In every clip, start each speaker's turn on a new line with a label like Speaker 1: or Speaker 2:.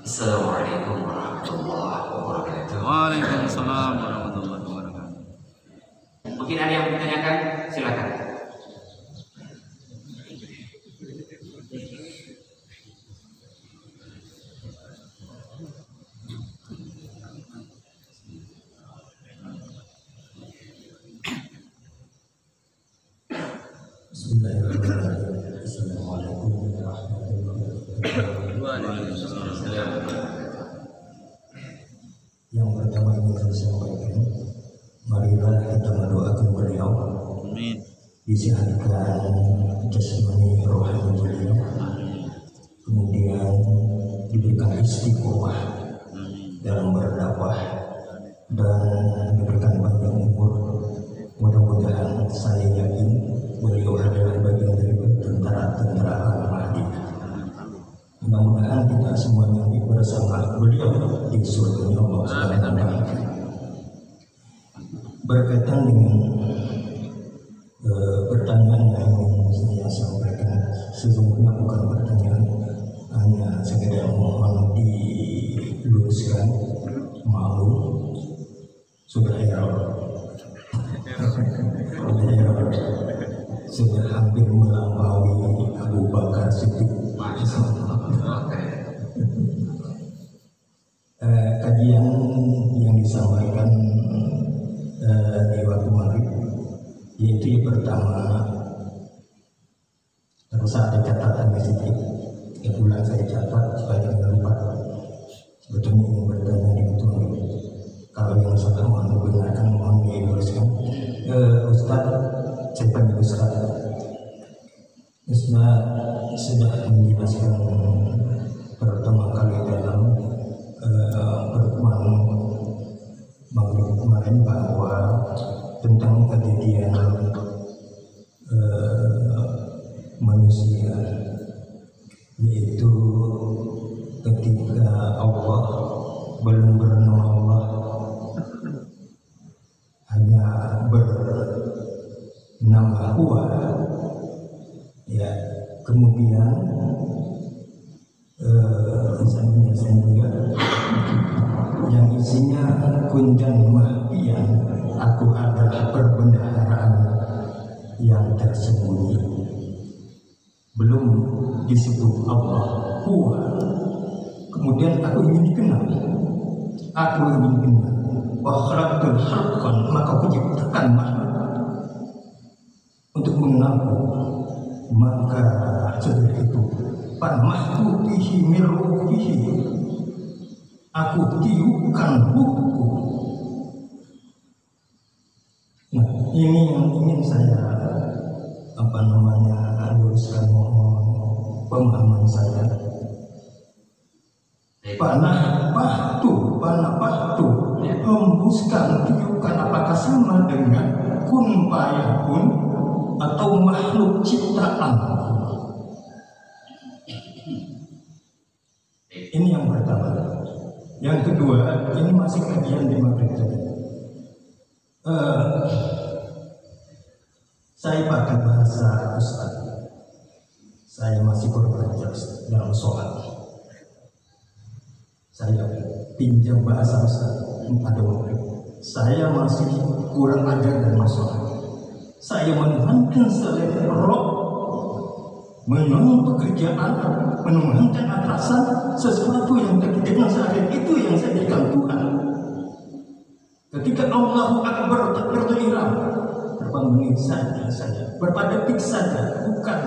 Speaker 1: Assalamualaikum warahmatullahi wabarakatuh.
Speaker 2: Waalaikumsalam warahmatullahi wabarakatuh.
Speaker 1: Mungkin ada yang ditanyakan, silakan.
Speaker 3: Bismillahirrahmanirrahim. Assalamualaikum warahmatullahi wabarakatuh.
Speaker 2: Waalaikumsalam.
Speaker 3: Yang pertama ingin saya sampaikan, marilah kita mendoakan beliau
Speaker 2: Amin.
Speaker 3: disehatkan jasmani rohani beliau, kemudian diberikan istiqomah dalam berdakwah dan diberikan panjang umur. Mudah-mudahan, saya yakin beliau adalah bagian dari tentara-tentara Al-Mahdi. Mudah-mudahan kita semuanya bersama beliau di surga Allah Subhanahu wa Ta'ala. Berkaitan dengan pertanyaan yang ingin saya sampaikan, sesungguhnya bukan pertanyaan, hanya sekedar mohon diluruskan, malu sudah error. Sudah hampir melampaui Abu Bakar Siddiq. Kajian yang disampaikan di waktu maghrib, yaitu yang pertama, terus ada catatan sedikit, kebetulan saya catat supaya jangan lupa. Sebetulnya ingin bertanya di waktu maghrib. Kalau yang salah mohon dibenarkan, mohon diluruskan. Ustaz, saya panggil Ustaz. Ustaz sudah menjelaskan pertama kali dalam pertemuan maghrib kemarin bahwa tentang kejadian manusia, yaitu ketika Allah belum bernama Allah, hanya bernama Huwa, ya. Kemudian juga yang isinya kunjan mahfian, aku adalah perbendaharaan yang tersembunyi. Belum disebut Allah Huwa. Kemudian aku ingin dikenal, wa khalaqtul khalqan, maka kuciptakan makhluk untuk mengenalku. Maka setelah itu panmahtu bihi min ruhihi, aku tiupkan ruhku. Nah, ini yang ingin saya luruskan, mohon pemahaman saya. Panah pahtu, hembuskan, tiupkan, apakah sama dengan kun payakun atau makhluk ciptaan? Ini yang pertama. Yang kedua, ini masih kajian di maghrib tadi. Saya pakai bahasa Ustaz. Saya masih kurang belajar dalam sholat. Saya pinjam bahasa Ustaz pada maghrib. Saya masih kurang ajar dalam sholat. Saya menuhankan selain Rob, menuntut pekerjaan, menuhankan atasan, sesuatu yang terkait sehari itu yang saya jadikan Tuhan. Ketika Allahu Akbar takbir ihram, berbangun saja, berpada tik saja, bukan.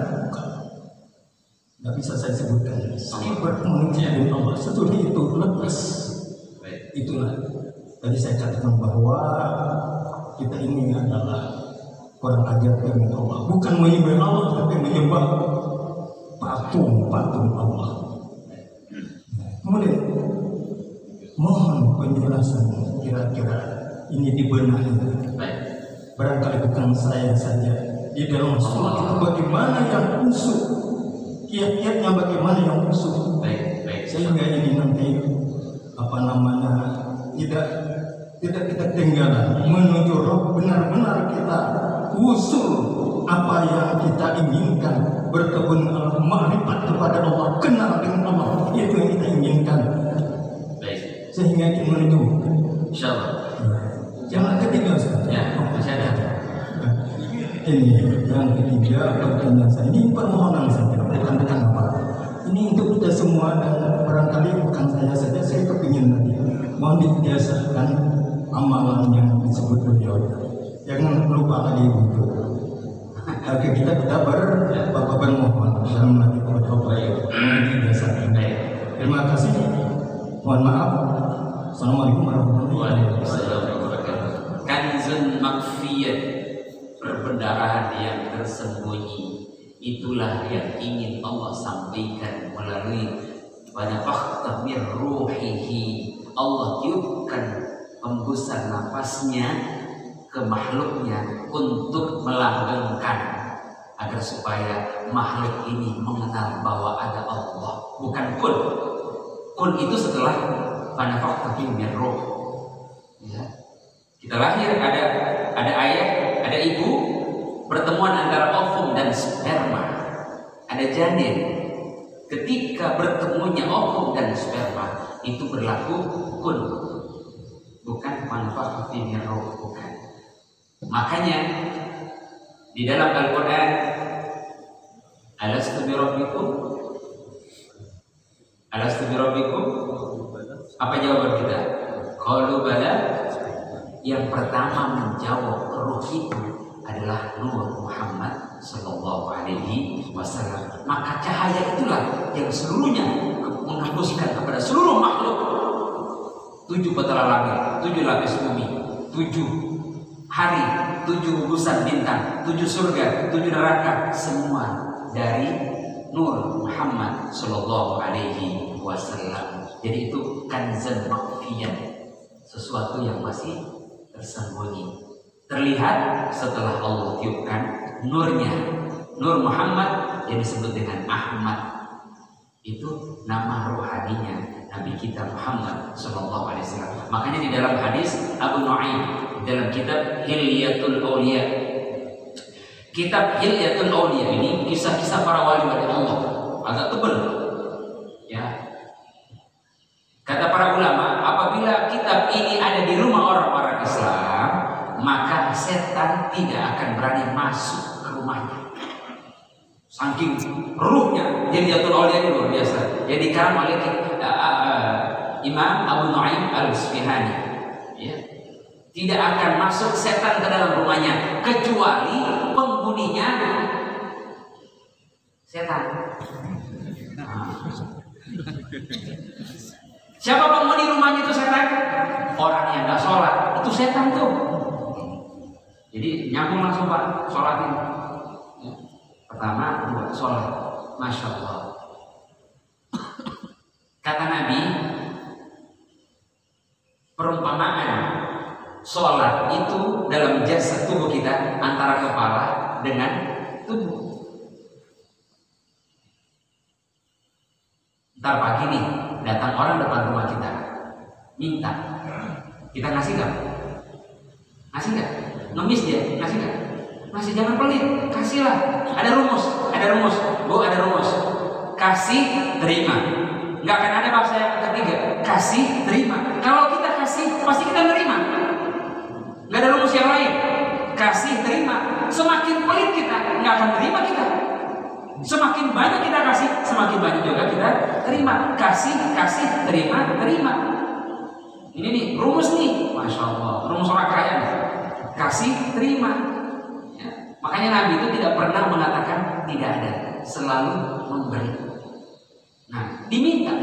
Speaker 3: Tidak bisa saya sebutkan. Saya berkomunikasi dengan Allah. Sesudah itu lepas. Itulah. Tadi saya katakan bahwa kita ini adalah orang ajar dengan Allah, bukan menyembah Allah, tapi menyembah patung Allah. Kemudian mohon penjelasan, kira-kira ini dibenahi. Barangkali bukan saya saja di dalam sholat itu bagaimana yang khusyuk, kiat-kiatnya bagaimana yang khusyuk, sehingga ini nanti tidak kita tinggalan menuju Roh, benar-benar kita usul apa yang kita inginkan, bertemu dengan Allah, makrifat kepada Allah, kenal dengan Allah, itu yang kita inginkan. sehingga itu menentukan.
Speaker 1: Insya Allah.
Speaker 3: Yang ketiga Ustaz.
Speaker 1: Ya, masih ada.
Speaker 3: Ini yang ketiga pertanyaan saya, ini permohonan saja, bukan apa. Ini untuk kita semua dan barangkali bukan saya saja, saya kepingin tadi mohon dibiasakan amalan yang disebut beliau. Jangan lupa lagi untuk agar kita bapak bermohon dalam nanti berdoa dibiasakan. Terima kasih. Mohon maaf. Assalamualaikum warahmatullahi wabarakatuh.
Speaker 1: Kanzun makfiyat, perbendarahan yang tersembunyi, itulah yang ingin Allah sampaikan melalui pada fakta min ruhihi. Allah tiupkan hembusan nafasnya ke makhluknya untuk melanggengkan agar supaya makhluk ini mengenal bahwa ada Allah, bukan kun. Kun itu setelah pada fakta min ruh. Ya. Kita lahir ada ayah, ada ibu, pertemuan antara ovum dan sperma, ada janin. Ketika bertemunya ovum dan sperma itu berlaku kun, bukan manfaat roh, bukan. Makanya di dalam Al-Quran, alastu bi rabbikum, alastu bi rabbikum, apa jawaban kita? Qalu bala. Yang pertama menjawab ruh itu adalah Nur Muhammad Sallallahu Alaihi Wasallam. Maka cahaya itulah yang seluruhnya menghembuskan kepada seluruh makhluk. 7 petala langit, 7 lapis bumi, 7 hari, 7 gugusan bintang, 7 surga, 7 neraka, semua dari Nur Muhammad Sallallahu Alaihi Wasallam. Jadi itu kanzan makfiyah, sesuatu yang masih tersembunyi, terlihat setelah Allah tiupkan nurnya. Nur Muhammad yang disebut dengan Ahmad, itu nama rohaninya Nabi kita Muhammad Sallallahu Alaihi Wasallam. Makanya di dalam hadis Abu Nu'aim dalam kitab Hilyatul Auliya, kitab Hilyatul Auliya ini kisah-kisah para wali-wali Allah, agak tebal ya. Kata para ulama, apabila kitab ini ada di rumah orang-orang Islam, maka setan tidak akan berani masuk ke rumahnya. Saking ruhnya, Hilyatul Auliya ini luar biasa. Yang dikarang oleh Imam Abu Nu'aim Al-Isfihani. Ya. Tidak akan masuk setan ke dalam rumahnya kecuali penghuninya setan. Siapa penghuni rumahnya itu setan? Orang yang nggak sholat itu setan tuh. Jadi nyambung langsung Pak, sholatin. Ya. Pertama buat sholat, masya Allah. Kata Nabi, perumpamaan sholat itu dalam jasad tubuh kita antara kepala dengan tubuh. Ntar pagi nih datang orang depan rumah kita, minta, kita ngasih nggak? Ngasih nggak? Ngemis dia, ngasih nggak? Ngasih, jangan pelit, kasihlah. Ada rumus, Bu, ada rumus. Kasih, terima. Nggak akan ada bahasa yang ketiga. Kasih, terima. Kalau kita kasih, pasti kita terima. Nggak ada rumus yang lain. Kasih, terima. Semakin pelit kita, nggak akan terima kita. Semakin banyak kita kasih, semakin banyak juga kita terima. Kasih, terima. Ini nih rumus nih, masya Allah, rumus orang kaya nih. Kasih, terima. Ya. Makanya Nabi itu tidak pernah mengatakan tidak ada, selalu memberi. Nah, diminta.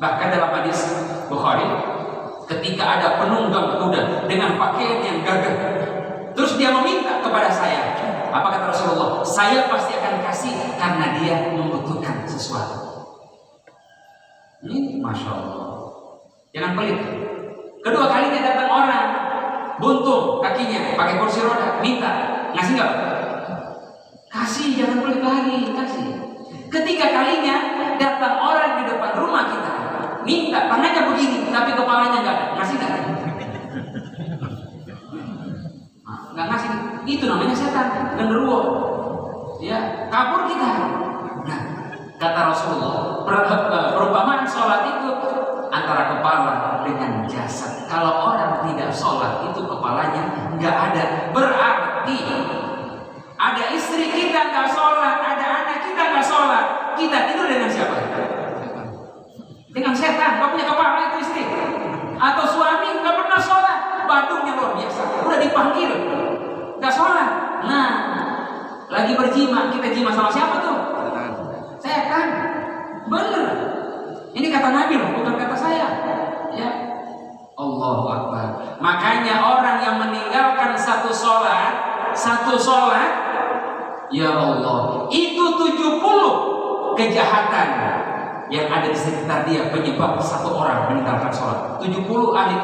Speaker 1: Bahkan dalam hadis Bukhari, ketika ada penunggang kuda dengan pakaian yang gagah, terus dia meminta kepada saya, apa kata Rasulullah? Saya pasti akan kasih karena dia membutuhkan sesuatu. Ini masya Allah. Jangan pelit. Kedua kalinya datang orang, buntung kakinya, pakai kursi roda, minta, ngasih nggak? Kasih, jangan pelit lagi, kasih. Ketiga kalinya datang orang di depan rumah kita, minta, tangannya begini, tapi kepalanya nggak ada, ngasih nggak? Nggak ngasih, itu namanya setan, genderuwo. Ya, kabur kita. Nah, kata Rasulullah, perumpamaan sholat itu antara kepala dengan jasad. Kalau orang tidak sholat itu kepalanya nggak ada. Berarti ada istri kita nggak sholat, ada anak kita nggak sholat. Kita tidur dengan siapa? Dengan setan. Nggak punya kepala itu istri. Atau suami nggak pernah sholat, badungnya luar biasa. Udah dipanggil nggak sholat. Nah, lagi berjima, kita jima sama siapa tuh? Setan. Bener. Ini kata Nabi loh, bukan kata saya. Ya. Allahu Akbar. Makanya orang yang meninggalkan satu sholat, ya Allah, itu 70 kejahatan yang ada di sekitar dia penyebab satu orang meninggalkan sholat. 70 ahli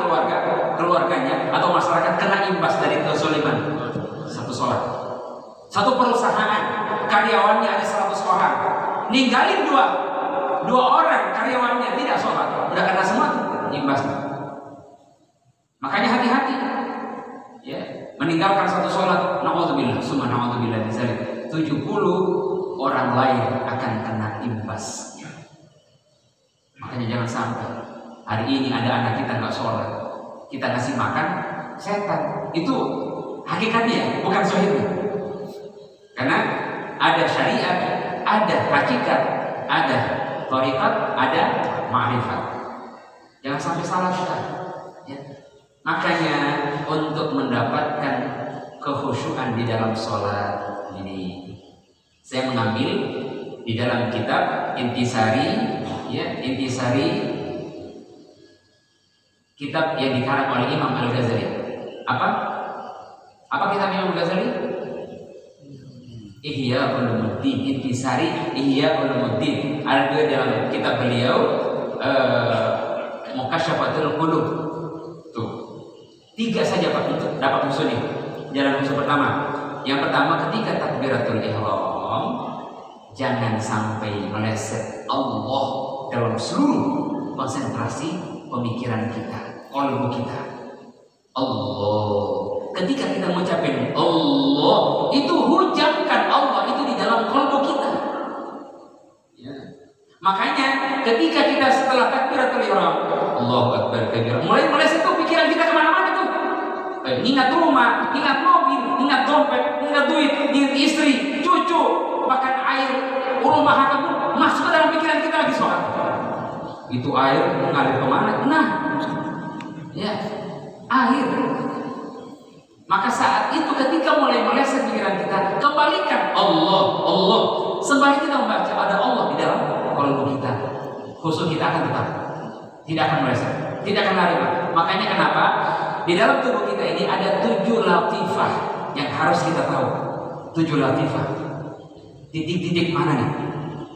Speaker 1: keluarganya atau masyarakat kena imbas dari kezaliman satu sholat. Satu perusahaan karyawannya ada 100 orang, ninggalin dua orang karyawannya tidak sholat, udah kena semua imbasnya. Makanya hati-hati, ya, meninggalkan satu sholat, naudzubillah, summa naudzubillah min dzalik, 70 orang lain akan kena imbasnya. Makanya jangan sampai hari ini ada anak kita nggak sholat, kita kasih makan setan. Itu hakikatnya, bukan zahirnya. Karena ada syariat, ada hakikat, ada thariqat, ada ma'rifat. Jangan sampai salah kita. Ya. Makanya untuk mendapatkan kekhusyuan di dalam sholat ini, saya mengambil di dalam kitab Intisari, ya, Intisari, kitab yang dikarang oleh Imam Al-Ghazali. Apa kitab Imam Al-Ghazali? Ihya Ulumuddin. Intisari Ihya Ulumuddin. Ada juga dalam kitab beliau Mukasyafatul Qulub. Tuh, 3 saja Pak untuk dapat musuh nih. Jalan musuh pertama. Yang pertama, ketika takbiratul ihram, jangan sampai meleset Allah dalam seluruh konsentrasi pemikiran kita, qalbu kita. Allah. Ketika kita mengucapkan Allah, itu hujamkan Allah itu di dalam qalbu kita. Ya. Makanya ketika kita setelah takbiratul ihram, Allahu Akbar kabir, mulai meleset tuh pikiran kita kemana-mana tuh. Ingat rumah, ingat mobil, ingat dompet, ingat duit, ingat istri, cucu, bahkan air rumah kamu masuk ke dalam pikiran kita lagi sholat. Itu air mengalir kemana? Nah, ya, air. Maka saat itu ketika mulai meleset pikiran kita, kembalikan Allah, Allah. Sembari kita membaca ada Allah di dalam qalbu kita, khusus kita akan tetap, tidak akan meleset, tidak akan lari. Makanya kenapa di dalam tubuh kita ini ada 7 latifah yang harus kita tahu. 7 latifah. Titik-titik mana nih?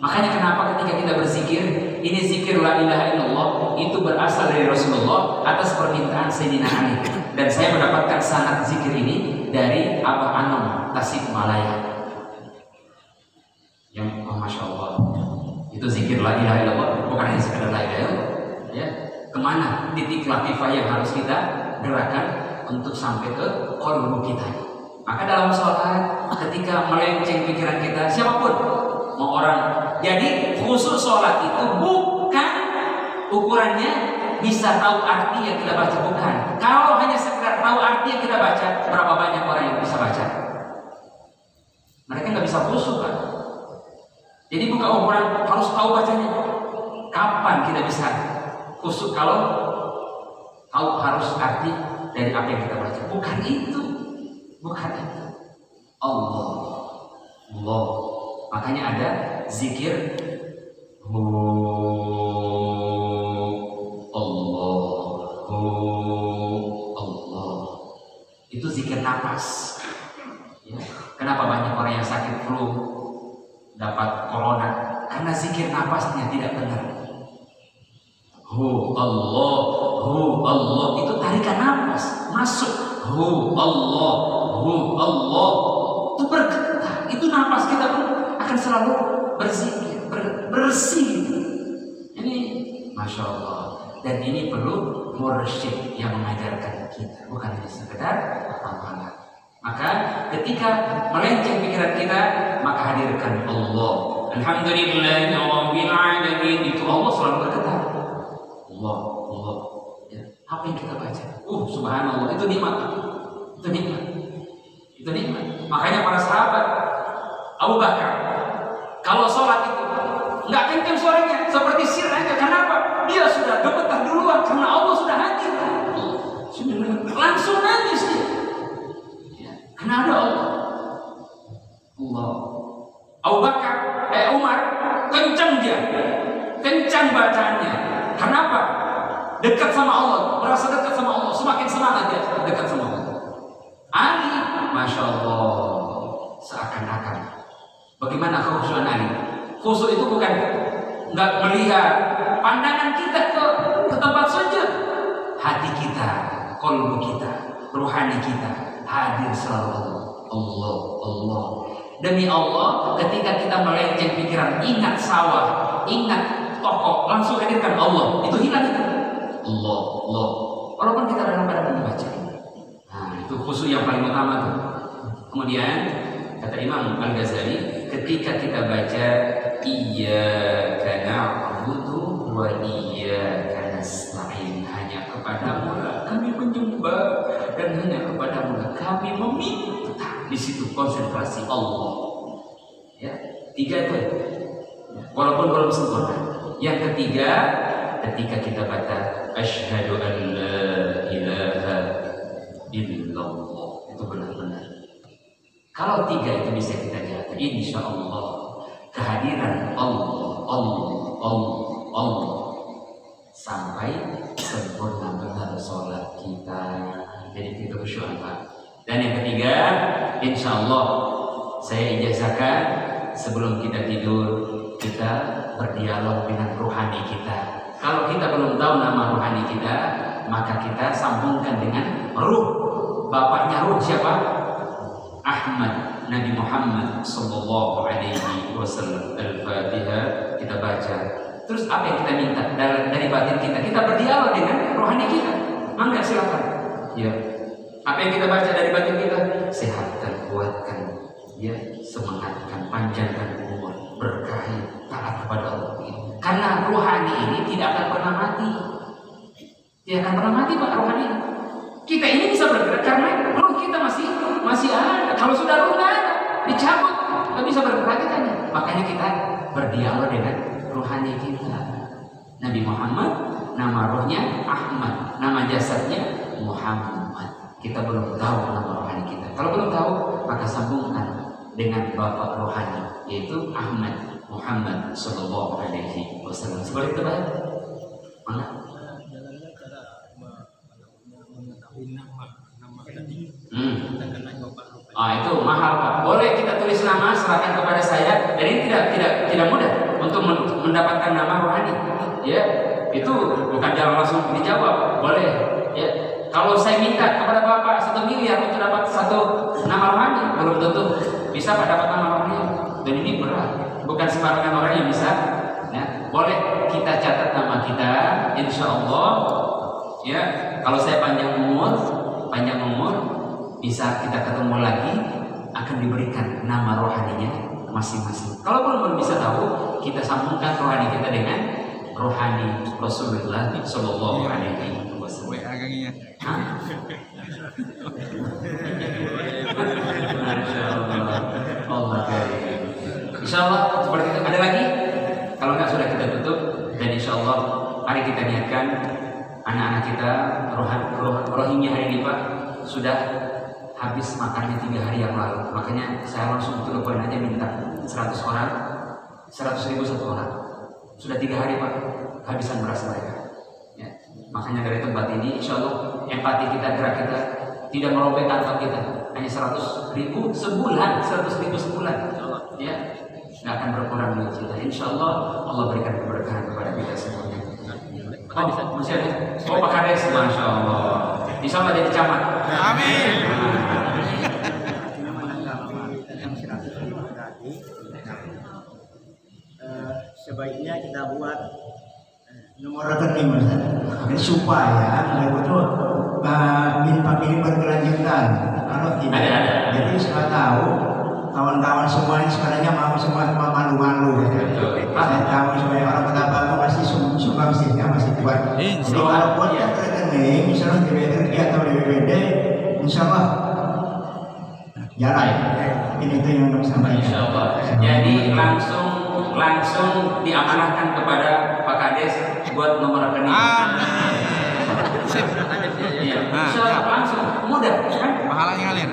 Speaker 1: Makanya kenapa ketika kita berzikir, ini zikir la ilaha illallah, itu berasal dari Rasulullah atas permintaan Sayyidina Ali. Dan saya mendapatkan sanad zikir ini dari Abah Anom Tasikmalaya. Yang Masya Allah, itu zikir la ilaha illallah, bukan hanya sekedar la ilaha illallah. Ya, kemana titik latifah yang harus kita gerakan untuk sampai ke qalbu kita. Maka dalam sholat, ketika melenceng pikiran kita, siapapun, mau orang, jadi khusus sholat itu bukan ukurannya bisa tahu arti yang kita baca, bukan. Kalau hanya sekedar tahu arti yang kita baca, berapa banyak orang yang bisa baca? Mereka nggak bisa khusyuk kan? Jadi bukan ukuran harus tahu bacanya. Kapan kita bisa khusyuk kalau tahu harus arti dari apa yang kita baca? Bukan itu, bukan itu. Allah, Allah. Makanya ada zikir Allah. Itu zikir nafas. Ya. Kenapa banyak orang yang sakit flu, dapat corona? Karena zikir nafasnya tidak benar. Allah, Allah. Itu tarikan nafas masuk. Allah, Allah. Itu bergetar. Itu nafas kita pun akan selalu berzikir, bersih. Ini Masya Allah. Dan ini perlu mursyid yang mengajarkan kita, bukan hanya sekedar amalan. Maka ketika melenceng pikiran kita, maka hadirkan Allah. Alhamdulillahirabbil alamin. Itu Allah selalu berkata, Allah, Allah. Ya. Apa yang kita baca? Subhanallah, itu nikmat. Itu nikmat. Itu nikmat. Makanya para sahabat Abu Bakar kalau sholat itu nggak kencang suaranya, seperti sir aja. Kenapa? Dia sudah gemetar duluan karena Allah sudah hadir. Langsung nangis dia. Ya, karena ada Allah. Abu Bakar, Umar kencang dia, kencang bacaannya. Kenapa? Dekat sama Allah, merasa dekat sama Allah, semakin semangat dia dekat sama Allah. Ali, masya Allah, seakan-akan. Bagaimana khusyuan Ali? Khusyuk itu bukan nggak melihat pandangan kita ke tempat sujud, hati kita, kolbu kita, rohani kita hadir selalu Allah, Allah. Demi Allah, ketika kita melenceng pikiran, ingat sawah, ingat toko, langsung hadirkan Allah. Itu hilang itu. Allah, Allah. Walaupun kita dalam keadaan membaca. Nah, itu khusyuk yang paling utama tuh. Kemudian kata Imam Al-Ghazali, ketika kita baca iyyaka na'budu wa iyyaka nasta'in, hanya kepadamu kami menyembah dan hanya kepadamu kami meminta. Di situ konsentrasi Allah. Ya, 3 itu. Walaupun belum sempurna. Yang ketiga, ketika kita baca asyhadu an la ilaha illallah, itu benar-benar. Kalau 3 itu bisa kita jaga, insya Allah kehadiran Allah, Allah, Allah, Allah sampai sempurna benar sholat kita. Jadi kita khusyuk. Dan yang ketiga, insya Allah saya ijazahkan sebelum kita tidur kita berdialog dengan rohani kita. Kalau kita belum tahu nama rohani kita, maka kita sambungkan dengan ruh. Bapaknya ruh siapa? Ahmad, Nabi Muhammad sallallahu alaihi wasallam. Al-Fatihah kita baca. Terus apa yang kita minta dari batin kita? Kita berdialog dengan rohani kita. Mangga silakan. Ya. Apa yang kita baca dari batin kita? Sehatkan, kuatkan, ya, semangatkan, panjangkan umur, berkahi, taat kepada Allah. Karena rohani ini tidak akan pernah mati. Tidak akan pernah mati, Pak, rohani. Kita ini bisa bergerak karena roh kita masih ada. Kalau sudah roh nggak ada, dicabut, nggak bisa bergerak kita nih. Makanya kita berdialog dengan rohani kita. Nabi Muhammad, nama rohnya Ahmad, nama jasadnya Muhammad. Kita belum tahu nama rohani kita. Kalau belum tahu, maka sambungkan dengan bapak rohani, yaitu Ahmad Muhammad sallallahu alaihi wasallam. Seperti itu, Pak. Mana?
Speaker 3: Jalannya cara mengetahui nama tadi.
Speaker 1: Itu mahal, Pak. Boleh kita tulis nama, serahkan kepada saya. Dan ini tidak mudah untuk mendapatkan nama rohani. Ya, itu bukan jalan langsung dijawab. Boleh, ya. Kalau saya minta kepada Bapak 1 miliar untuk dapat 1 nama rohani, belum tentu bisa Pak dapat nama rohani. Dan ini berat, bukan sembarangan orang yang bisa. Ya, boleh kita catat nama kita, insya Allah. Ya, kalau saya panjang umur, bisa kita ketemu lagi, akan diberikan nama rohaninya masing-masing. Kalau belum bisa tahu, kita sambungkan rohani kita dengan rohani Rasulullah Sallallahu Alaihi Wasallam. Insya Allah seperti itu. Ada lagi? Kalau nggak sudah kita tutup. Dan insya Allah mari kita niatkan anak-anak kita rohingya hari ini, Pak, sudah habis makannya 3 hari yang lalu. Makanya saya langsung telepon aja minta 100 orang, 100.000 1 orang. Sudah 3 hari, Pak, kehabisan beras mereka. Ya. Makanya dari tempat ini insya Allah empati kita, gerak kita tidak merobek kantong kita. Hanya 100.000 sebulan, 100.000 sebulan. Ya, nggak akan berkurang duit kita. Insya Allah Allah berikan keberkahan kepada kita semuanya. Masih ada? Pak Kades, masya Allah. Bisa nggak jadi camat? Amin.
Speaker 4: Sebaiknya kita buat nomor rekening, Mas, supaya itu infak ini berkelanjutan. Kalau tidak, jadi saya tahu kawan-kawan semua ini sebenarnya mau semua malu-malu. Saya tahu supaya orang Kota Batu masih sumbang sihnya masih kuat. Kalau buat rekening rekening, misalnya DWRD atau DWBD, insya Allah jalan. Ini itu yang kami sampaikan.
Speaker 1: Insya Allah. Jadi langsung diamanahkan kepada Pak Kades buat nomor rekening. Iya. Insya Allah langsung mudah kan?
Speaker 2: Pahalanya ngalir.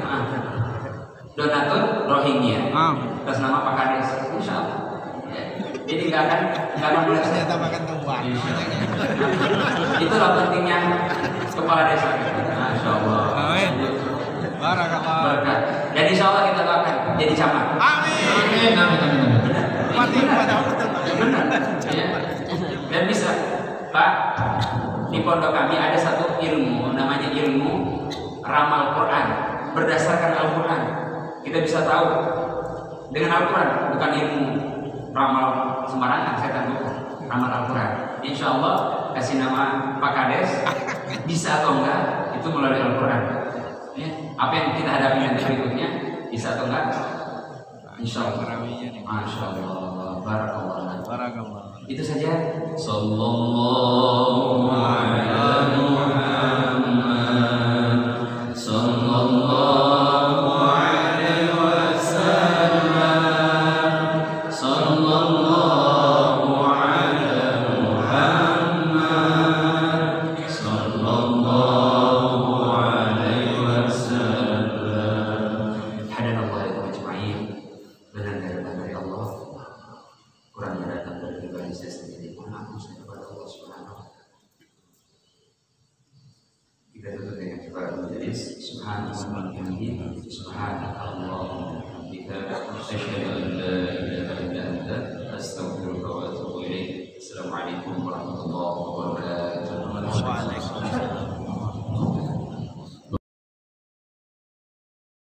Speaker 1: Donatur Rohingya atas nama Pak Kades. Insya Allah. Jadi nggak akan beres.
Speaker 2: Tambahkan tuan.
Speaker 1: Itulah pentingnya kepala desa. Masya Allah.
Speaker 2: Amin. Barakallah.
Speaker 1: Berkat. Dan insya Allah kita doakan jadi camat.
Speaker 2: Amin.
Speaker 1: Benar. Ya. Dan bisa, Pak. Di pondok kami ada satu ilmu, namanya ilmu ramal Quran. Berdasarkan Al-Quran, kita bisa tahu dengan Al-Quran, bukan ilmu ramal sembarangan. Saya bukan ramal Al-Quran. Insya Allah kasih nama Pak Kades, bisa atau enggak itu melalui Al-Quran. Ya. Apa yang kita hadapi nanti berikutnya, bisa atau enggak? Insya Allah. Masya Allah. Barakallah. Itu saja. Sallallahu alaihi Muhammad. Sallallahu alaihi wasallam. Sallallahu alaihi Muhammad. Sallallahu alaihi wasallam. Hadanallahu ajma'in. Benar dari Allah. Kurang datang dari pribadi saya sendiri. Mohon ampun saya kepada Allah Subhanahu wa taala. Kita tutup dengan kibaratul majelis. Subhanallah wa bihamdihi. Subhanallahumma wa bihamdika. Asyhadu an la ilaha illa anta astaghfiruka wa atubu ilaik. Assalamualaikum warahmatullahi wabarakatuh.